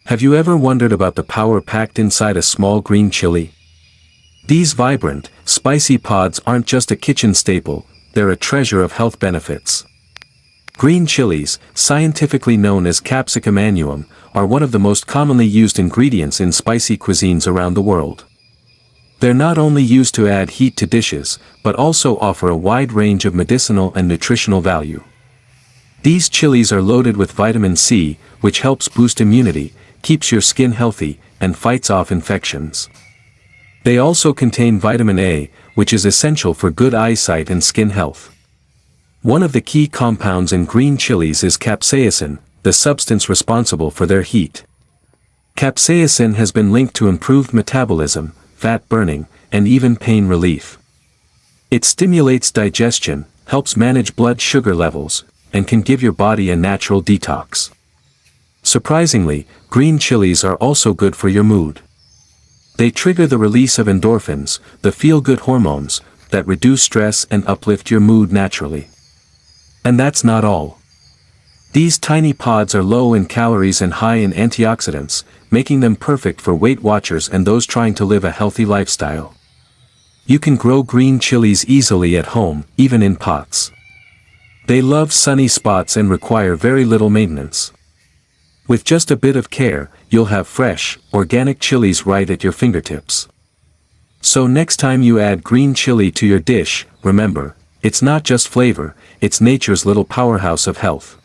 Have you ever wondered about the power packed inside a small green chili? These vibrant, spicy pods aren't just a kitchen staple, they're a treasure of health benefits. Green chilies, scientifically known as Capsicum annuum, are one of the most commonly used ingredients in spicy cuisines around the world. They're not only used to add heat to dishes, but also offer a wide range of medicinal and nutritional value. These chilies are loaded with vitamin C, which helps boost immunity, keeps your skin healthy, and fights off infections. They also contain vitamin A, which is essential for good eyesight and skin health. One of the key compounds in green chilies is capsaicin, the substance responsible for their heat. Capsaicin has been linked to improved metabolism, fat burning, and even pain relief. It stimulates digestion, helps manage blood sugar levels, and can give your body a natural detox. Surprisingly, green chilies are also good for your mood. They trigger the release of endorphins, the feel-good hormones, that reduce stress and uplift your mood naturally. And that's not all. These tiny pods are low in calories and high in antioxidants, making them perfect for Weight Watchers and those trying to live a healthy lifestyle. You can grow green chilies easily at home, even in pots. They love sunny spots and require very little maintenance. With just a bit of care, you'll have fresh, organic chilies right at your fingertips. So next time you add green chili to your dish, remember, it's not just flavor, it's nature's little powerhouse of health.